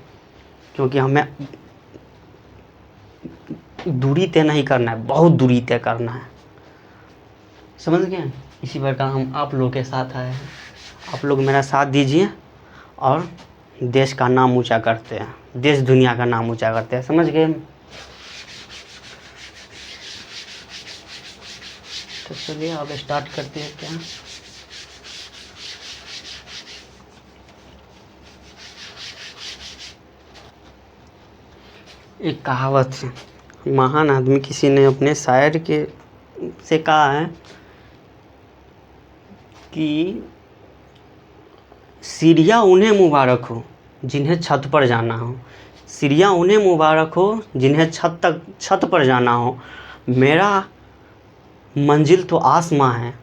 क्योंकि हमें दूरी तय नहीं करना है, बहुत दूरी तय करना है, समझ गए। इसी प्रकार हम आप लोगों के साथ आए हैं। आप लोग मेरा साथ दीजिए और देश का नाम ऊंचा करते हैं, देश दुनिया का नाम ऊंचा करते हैं, समझ गए। तो चलिए अब स्टार्ट करते हैं। क्या एक कहावत है, महान आदमी किसी ने अपने शायर के से कहा है कि सीढ़ियाँ उन्हें मुबारक हो जिन्हें छत पर जाना हो। सीढ़ियाँ उन्हें मुबारक हो जिन्हें छत पर जाना हो। मेरा मंजिल तो आसमां है,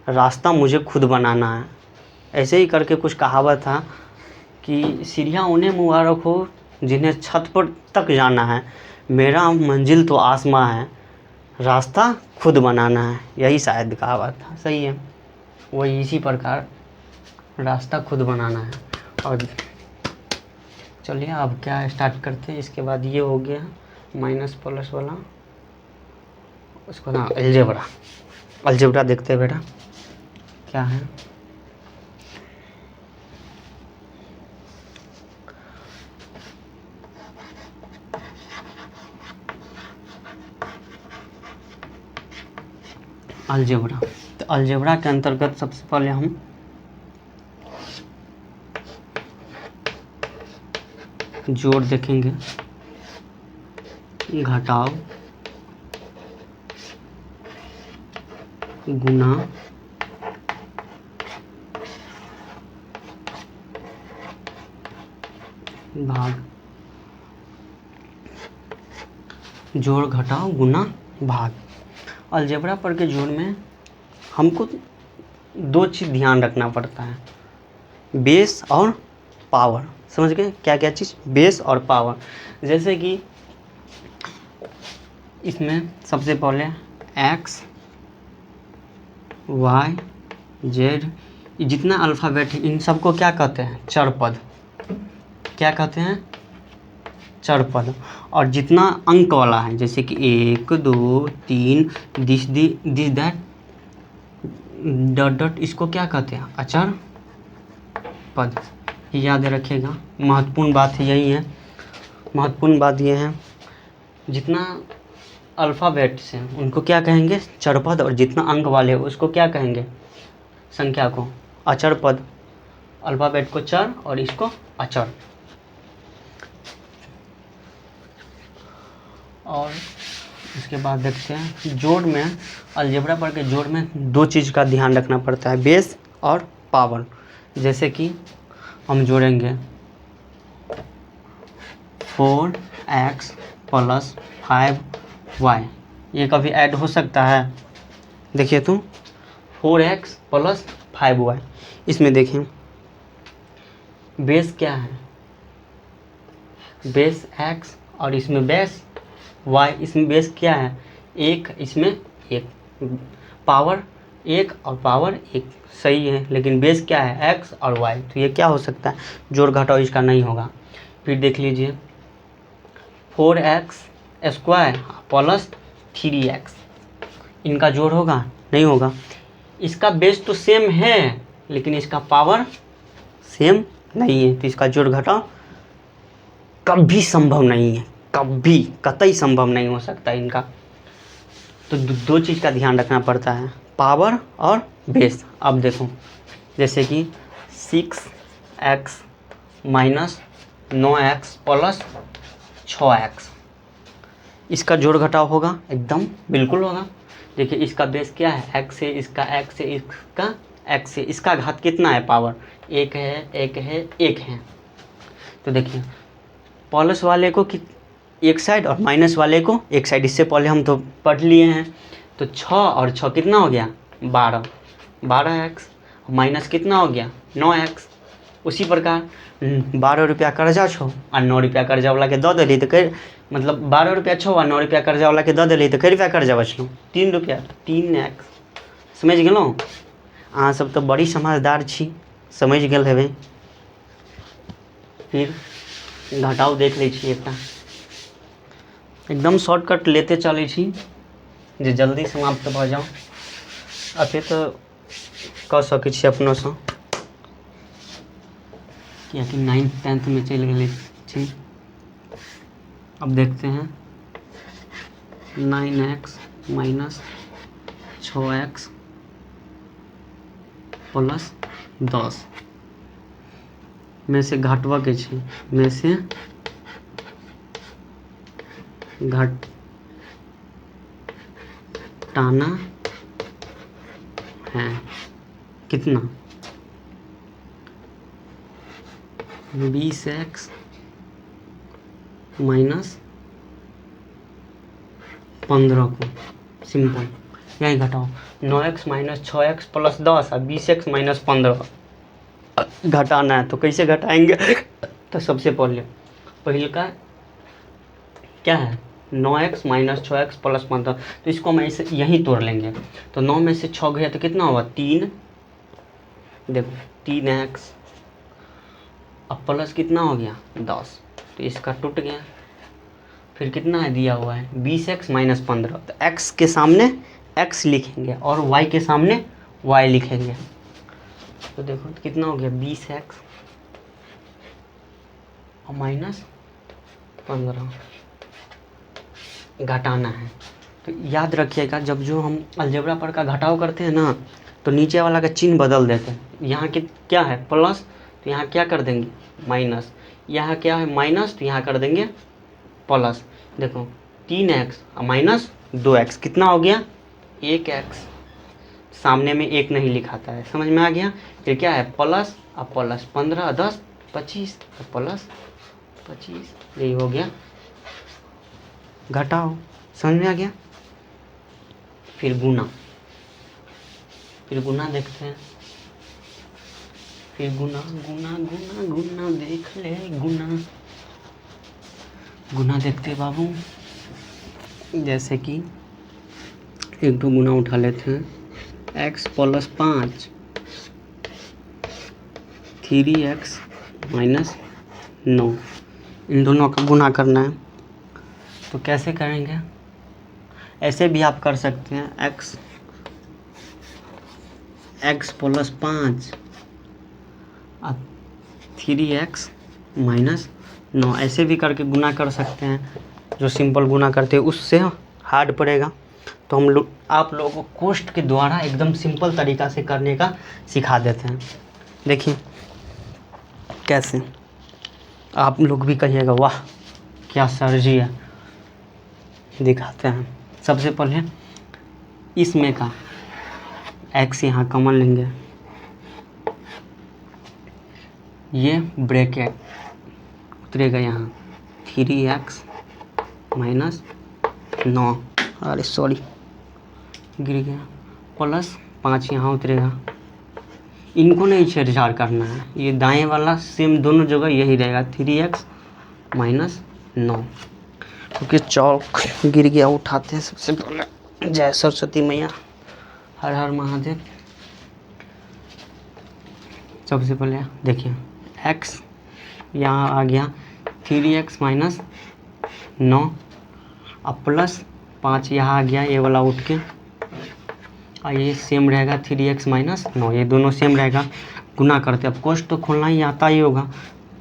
रास्ता मुझे खुद बनाना है। ऐसे ही करके कुछ कहावत था कि सीढ़ियाँ उन्हें मुबारक हो जिन्हें छत पर तक जाना है। मेरा मंजिल तो आसमां है, रास्ता खुद बनाना है। यही शायद कहावत था, सही है। वही इसी प्रकार रास्ता खुद बनाना है। और चलिए अब क्या स्टार्ट करते हैं। इसके बाद ये हो गया माइनस प्लस वाला, उसको ना अलजेब्रा देखते हैं बेटा क्या है। अलजेब्रा, तो अलजेब्रा के अंतर्गत सबसे पहले हम जोड़ देखेंगे, घटाव, गुना, भाग। जोड़ घटाव गुना भाग। अलजेब्रा पर के जोड़ में हमको 2 चीज़ ध्यान रखना पड़ता है, बेस और पावर। समझ गए क्या क्या चीज़, बेस और पावर। जैसे कि इसमें सबसे पहले एक्स वाई जेड, जितना अल्फ़ाबेट है इन सबको क्या कहते हैं चर पद। क्या कहते हैं चर पद। और जितना अंक वाला है जैसे कि 1 2 3 दिस दैट डॉट डॉट, इसको क्या कहते हैं अचर पद। याद रखिएगा, महत्वपूर्ण बात यही है। महत्वपूर्ण बात ये है जितना अल्फ़ाबेट्स हैं उनको क्या कहेंगे चर पद, और जितना अंक वाले उसको क्या कहेंगे संख्या को अचर पद। अल्फ़ाबेट को चर और इसको अचर। और उसके बाद देखते हैं जोड़ में, अलजेब्रा पढ़ के जोड़ में दो चीज़ का ध्यान रखना पड़ता है, बेस और पावर। जैसे कि हम जोड़ेंगे 4x + 5y, ये कभी ऐड हो सकता है? देखिए तो 4x + 5y, इसमें देखें बेस क्या है, बेस x और इसमें बेस y, इसमें बेस क्या है 1, इसमें 1, पावर 1 और पावर 1 सही है, लेकिन बेस क्या है x और y, तो ये क्या हो सकता है, जोड़ घटाओ इसका नहीं होगा। फिर देख लीजिए 4x² + 3x, इनका जोड़ होगा नहीं होगा, इसका बेस तो सेम है लेकिन इसका पावर सेम नहीं है, तो इसका जोड़ घटाओ कभी संभव नहीं है, कभी कतई संभव नहीं हो सकता इनका। तो दो चीज़ का ध्यान रखना पड़ता है, पावर और बेस। अब देखो जैसे कि 6x - 9x + 6x, इसका जोड़ घटाव होगा, एकदम बिल्कुल होगा। देखिए इसका बेस क्या है x है, इसका x है, इसका x है, इसका घात कितना है, पावर 1 है, 1 है, 1 है। तो देखिए प्लस वाले को कि एक साइड और माइनस वाले को एक साइड, इससे पहले हम तो पढ़ लिए हैं। तो 6 और 6 कितना हो गया 12, 12x माइनस कितना हो गया 9x। उसी प्रकार 12 रुपया कर्जा छो और 9 रुपया कर्जा वाला के दऽ देली तो कई, मतलब 12 रुपया छो और 9 रुपया कर्जा वाला के दऽ देली तो कई रुपया कर्जा बचलो 3 रुपया, 3x। समझ गेलहुँ? अहाँ सब तो बड़ी समझदार छी, समझ गेल हेबै। फिर घटाव देख लै छी, एकटा एकदम शॉर्टकट लेते चलै छी जे जल्दी समाप्त भऽ जाओ। अते तो कऽ सकै छी अपनोसँ, कियाकि 9th 10th में चलि गेलै छी। अब देखते हैं 9x - 6x + 10 में से घटवा के छी, में से घटाना है कितना 20x - 15 को, सिंपल यही घटाओ 9x - 6x + 10 और 20x - 15 घटाना है। तो कैसे घटाएंगे? तो सबसे पहले का क्या है 9x - 6x + 15, तो इसको हम ऐसे यहीं तोड़ लेंगे। तो 9 में से 6 गया तो कितना हुआ 3, देखो 3x अब प्लस कितना हो गया 10, तो इसका टूट गया। फिर कितना है दिया हुआ है 20x - 15, तो x के सामने x लिखेंगे और y के सामने y लिखेंगे। तो देखो कितना हो गया 20x और -15 घटाना है। तो याद रखिएगा जब जो हम अलजेब्रा पर का घटाव करते हैं ना, तो नीचे वाला का चिन्ह बदल देते हैं। यहाँ के क्या है प्लस, तो यहाँ क्या कर देंगे माइनस, यहाँ क्या है माइनस, तो यहाँ कर देंगे प्लस। देखो 3x और -2x कितना हो गया 1x, सामने में 1 नहीं लिखाता है, समझ में आ गया। फिर क्या है प्लस और प्लस 15 10 25 प्लस 25, यही हो गया घटाओ, समझ में आ गया। फिर गुना देखते हैं। फिर गुना देख ले, गुना देखते बाबू। जैसे कि एक दो गुना उठा लेते हैं, x + 5 3x - 9, इन दोनों का गुना करना है। तो कैसे करेंगे? ऐसे भी आप कर सकते हैं, x + 5 और 3x - 9, ऐसे भी करके गुना कर सकते हैं। जो सिंपल गुना करते हैं उससे हार्ड पड़ेगा, तो हम लोग आप लोगों को कोष्ट के द्वारा एकदम सिंपल तरीका से करने का सिखा देते हैं। देखिए कैसे, आप लोग भी कहिएगा वाह क्या सर जी है, दिखाते हैं। सबसे पहले इसमें का x यहाँ कॉमन लेंगे, ये ब्रैकेट उतरेगा यहाँ 3x माइनस 9, अरे सॉरी गिर गया, प्लस 5 यहाँ उतरेगा। इनको नहीं छेड़छाड़ करना है, ये दाएं वाला सेम दोनों जगह यही रहेगा 3x माइनस 9। क्योंकि चौक गिर गया, उठाते हैं सबसे पहले। जय सरस्वती मैया, हर हर महादेव। सबसे पहले देखिए x यहाँ आ गया 3x माइनस 9 अब प्लस 5 यहाँ आ गया, ये वाला उठ के, और ये सेम रहेगा 3x माइनस 9, ये दोनों सेम रहेगा। गुना करते, अब कोष्ट तो खोलना ही आता ही होगा।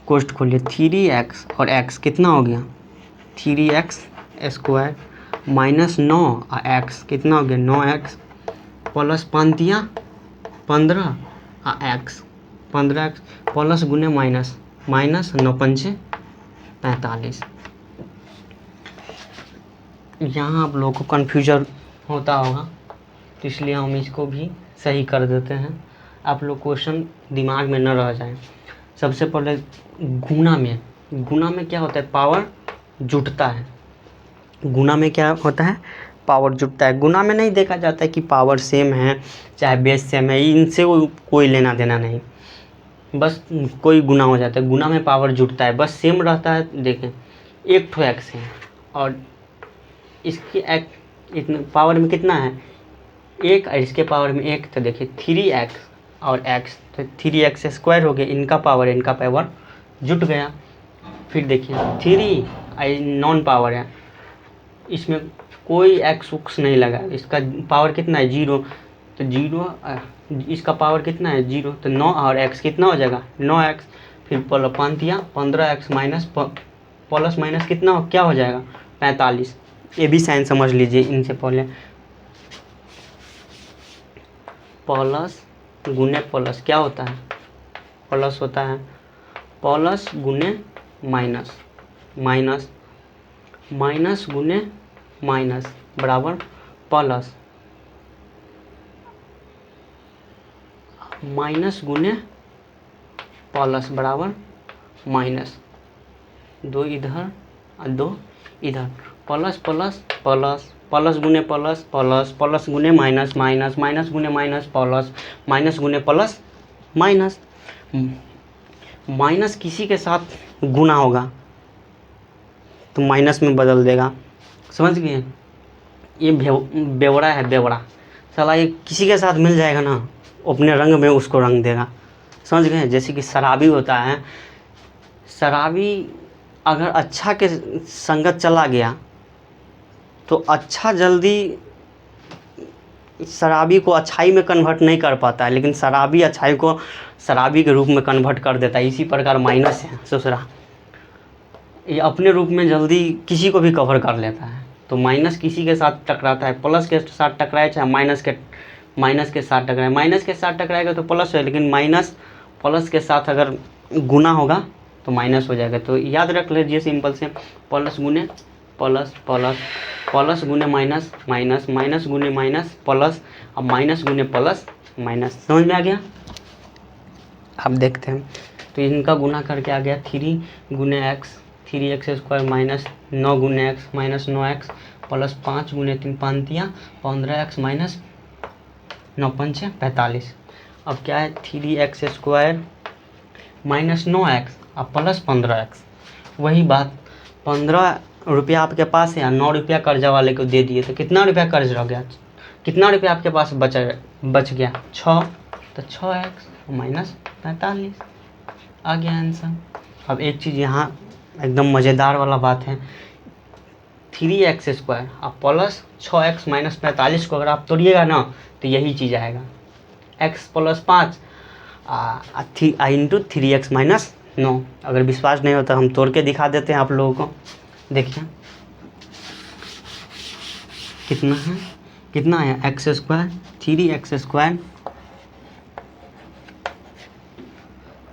कोष्ट खोलिए, 3x और x कितना हो गया 3x स्क्वायर माइनस 9 और x कितना हो गया 9x प्लस 5 दिया 15 और x 15x प्लस गुने माइनस, माइनस 9 पंचे 45। यहाँ आप लोगों को कन्फ्यूजन होता होगा, तो इसलिए हम इसको भी सही कर देते हैं, आप लोग क्वेश्चन दिमाग में न रह जाए। सबसे पहले गुना में क्या होता है, पावर जुटता है। गुना में क्या होता है, पावर जुटता है। गुना में नहीं देखा जाता है कि पावर सेम है चाहे बेस सेम है, इनसे कोई लेना देना नहीं, बस कोई गुना हो जाता है। गुना में पावर जुटता है, बस सेम रहता है। देखें एक ठो एक्स है और इसकी इतने पावर में कितना है एक, और इसके पावर में एक, तो देखिए 3x और x, तो 3x स्क्वायर हो गया, इनका पावर जुट गया। फिर देखिए 3 नॉन पावर है, इसमें कोई x उक्स नहीं लगा, इसका पावर कितना है 0, तो 0 इसका पावर कितना है 0, तो 9 और x कितना हो जाएगा 9x। फिर 5 दिया 15x माइनस प्लस माइनस कितना क्या हो जाएगा 45। ये भी साइन समझ लीजिए। इनसे पहले प्लस गुने प्लस क्या होता है, प्लस होता है, प्लस गुने माइनस, माइनस माइनस गुने माइनस बराबर प्लस, माइनस गुने प्लस बराबर माइनस, 2 इधर और 2 इधर, प्लस प्लस प्लस, प्लस गुने प्लस प्लस, प्लस गुने माइनस माइनस, माइनस गुने माइनस प्लस, माइनस गुने प्लस माइनस। माइनस किसी के साथ गुना होगा तो माइनस में बदल देगा, समझ गए। ये बेवड़ा है, बेवड़ा साला, ये किसी के साथ मिल जाएगा ना अपने रंग में उसको रंग देगा, समझ गए। जैसे कि शराबी होता है, शराबी अगर अच्छा के संगत चला गया तो अच्छा जल्दी शराबी को अच्छाई में कन्वर्ट नहीं कर पाता है, लेकिन शराबी अच्छाई को शराबी के रूप में कन्वर्ट कर देता है। इसी प्रकार माइनस है ससुरा, ये अपने रूप में जल्दी किसी को भी कवर कर लेता है। तो माइनस किसी के साथ टकराता है, प्लस के साथ टकराए चाहे माइनस के साथ टकराए, माइनस के साथ टकराएगा तो प्लस है, लेकिन माइनस प्लस के साथ अगर गुना होगा तो माइनस हो जाएगा। तो याद रख लीजिए सिंपल से, प्लस गुने प्लस प्लस, प्लस गुने माइनस माइनस, माइनस गुने माइनस प्लस, अब माइनस गुने प्लस माइनस। समझ में आ गया। अब देखते हैं, तो इनका गुना करके आ गया 3 गुने एक्स, 3x स्क्वायर माइनस 9 गुने एक्स माइनस 9x प्लस 5 गुने 3 5 दिया 15x माइनस 9 पंचे 45। अब क्या है 3x स्क्वायर माइनस 9x और प्लस 15x। वही बात, 15 रुपया आपके पास है, 9 रुपया कर्जा वाले को दे दिए, तो कितना रुपया कर्ज रह गया, कितना रुपया आपके पास बच गया 6, तो 6x माइनस 45 आ गया आंसर। अब एक चीज़ यहाँ एकदम मज़ेदार वाला बात है, 3x स्क्वायर और प्लस 6x माइनस 45 को अगर आप तोड़िएगा ना तो यही चीज़ आएगा, x plus 5 into 3x minus 9। अगर विश्वास नहीं होता हम तोड़ के दिखा देते हैं आप लोगों को। देखिए कितना है, कितना है x square 3x square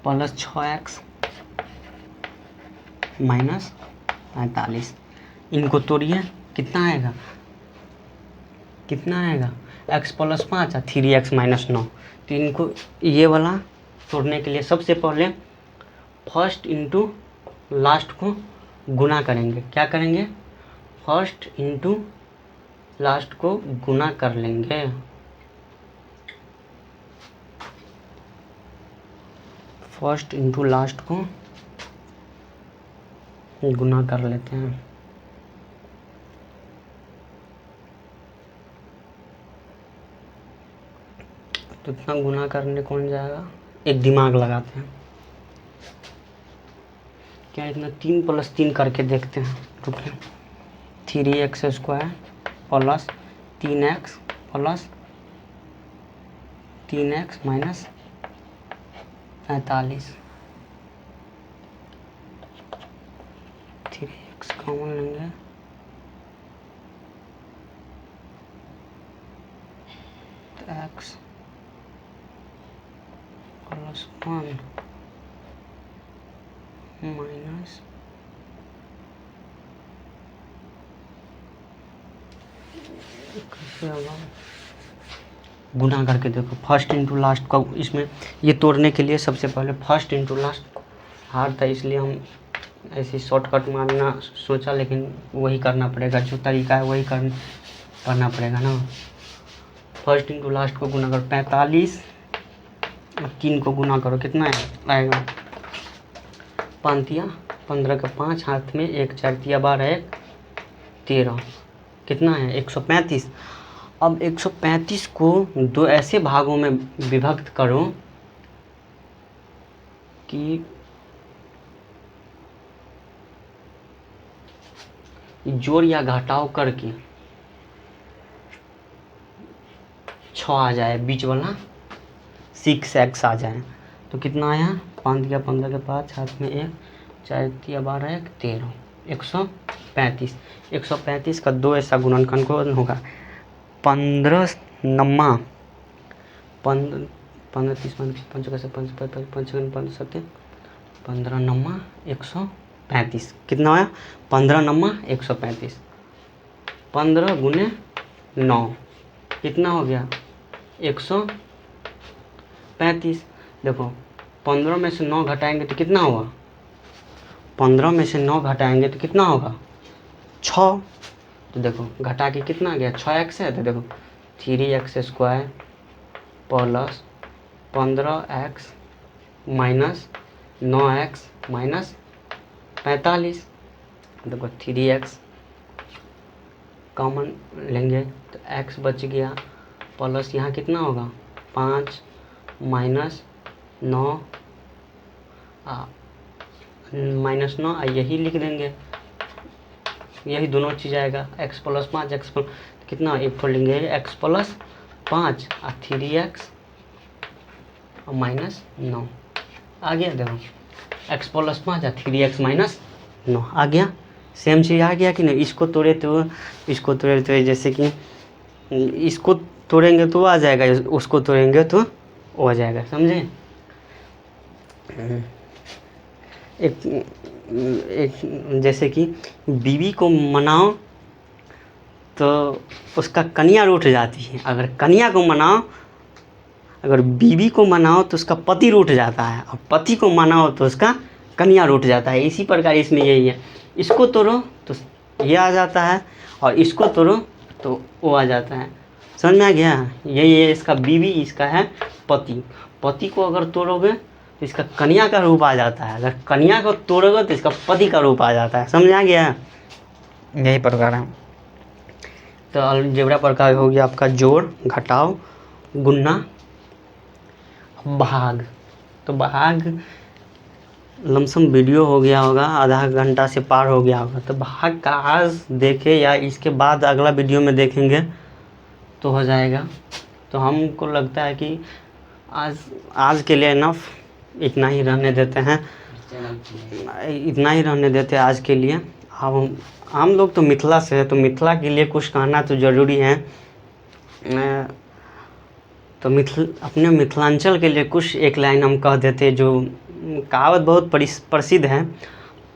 plus 6x minus 45, इनको तोड़िए कितना आएगा कितना आएगा x प्लस 5 और 3x माइनस 9। तो इनको ये वाला तोड़ने के लिए सबसे पहले फर्स्ट इंटू लास्ट को गुना करेंगे। क्या करेंगे? फर्स्ट इंटू लास्ट को गुना कर लेंगे। फर्स्ट इंटू लास्ट को गुना कर लेते हैं। तो इतना गुना करने कौन जाएगा? एक दिमाग लगाते हैं। क्या इतना 3 + 3 करके देखते हैं। रुकिए, 3x² plus 3x plus 3x minus 45। 3x common लेंगे, तो x प्लस 1 माइनस कैसे होगा? गुना करके देखो। फर्स्ट इंटू लास्ट का इसमें ये तोड़ने के लिए सबसे पहले फर्स्ट इंटू लास्ट हार्ड था, इसलिए हम ऐसी शॉर्टकट मारना सोचा, लेकिन वही करना पड़ेगा। जो तरीका है वही करना पड़ेगा ना। फर्स्ट इंटू लास्ट को गुना करो, 45 और 3 को गुना करो, कितना आएगा? 5 × 15 का 5 हाथ में 1 4 × 12 1 13। कितना है? 135। अब 135 को 2 ऐसे भागों में विभक्त करो कि जोड़ या घटाव करके 6 आ जाए, बीच वाला 6x आ जाए। तो कितना आया? 5 × 15 के 5 हाथ में 1 4 × 12 1 13 135। 135 का 2 ऐसा गुणनखंड कौन होगा? 15 नम्मा 15 30 5 कैसे 5 15 नम्मा 135। कितना आया? 15 नम्मा 135। 15 गुने 9 कितना हो गया? 135। देखो 15 में से 9 घटाएंगे तो कितना होगा? 15 में से 9 घटाएंगे तो कितना होगा? 6। तो देखो घटा के कितना आ गया? 6x है। तो देखो 3x² plus 15x minus 9x minus 45। देखो 3x कॉमन लेंगे तो x बच गया, प्लस यहाँ कितना होगा? 5 माइनस 9 माइनस 9 यही लिख देंगे, यही दोनों चीज़ आएगा। x प्लस 5 x प्लस कितना एक फोड़ लेंगे, x प्लस 5 और 3x और माइनस 9 आ गया। देखो x प्लस 5 और 3x माइनस 9 आ गया। सेम चीज़ आ गया कि नहीं? इसको तोड़े तो जैसे कि इसको तोड़ेंगे तो आ जाएगा, उसको तोड़ेंगे तो वो आ जाएगा। समझे? एक जैसे कि बीवी को मनाओ तो उसका कन्या रूठ जाती है, अगर कन्या को मनाओ, अगर बीवी को मनाओ तो उसका पति रूठ जाता है, और पति को मनाओ तो उसका कन्या रूठ जाता है। इसी प्रकार इसमें यही है, इसको तोड़ो तो ये आ जाता है और इसको तोड़ो तो वो आ जाता है। समझ में आ गया? यही है इसका बीवी, इसका है पति। पति को अगर तोड़ोगे तो इसका कन्या का रूप आ जाता है, अगर कन्या को तोड़ोगे तो इसका पति का रूप आ जाता है। समझ आ गया? यही प्रकार है। तो अलजेब्रा प्रकार हो गया आपका जोड़, घटाव, गुणा, भाग। तो भाग लमसम वीडियो हो गया होगा, आधा घंटा से पार हो गया होगा। तो भाग का आज देखे या इसके बाद अगला वीडियो में देखेंगे तो हो जाएगा। तो हमको लगता है कि आज के लिए इनफ, इतना ही रहने देते हैं, इतना ही रहने देते हैं आज के लिए। अब हम लोग तो मिथिला से है, तो मिथिला के लिए कुछ कहना तो ज़रूरी है। तो अपने मिथिलांचल के लिए कुछ एक लाइन हम कह देते, जो कहावत बहुत प्रसिद्ध है।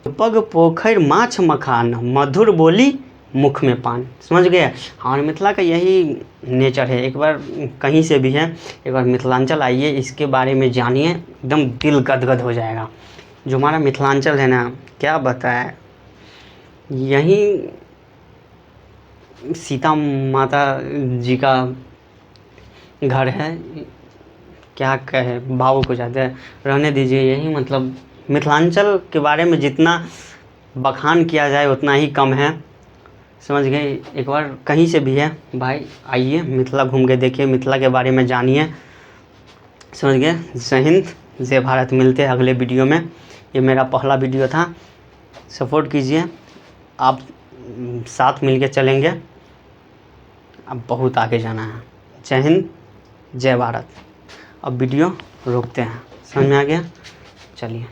पग पोखर माछ मखान, मधुर बोली मुख में पान, समझ गए। हमारे मिथिला का यही नेचर है। एक बार कहीं से भी है, एक बार मिथिलांचल आइए, इसके बारे में जानिए, एकदम दिल गदगद हो जाएगा। जो हमारा मिथिलांचल है ना, क्या बताएं, यहीं सीता माता जी का घर है, क्या कहे, भावुक हो जाते हैं। रहने दीजिए, यही मतलब मिथिलांचल के बारे में जितना बखान किया जाए उतना ही कम है, समझ गए। एक बार कहीं से भी है भाई, आइए मिथिला घूम के देखिए, मिथिला के बारे में जानिए, समझ गए। जय हिंद, जय भारत। मिलते हैं अगले वीडियो में। ये मेरा पहला वीडियो था, सपोर्ट कीजिए, आप साथ मिल के चलेंगे, अब बहुत आगे जाना है। जय हिंद, जय भारत। अब वीडियो रोकते हैं, समझ में आ गया, चलिए।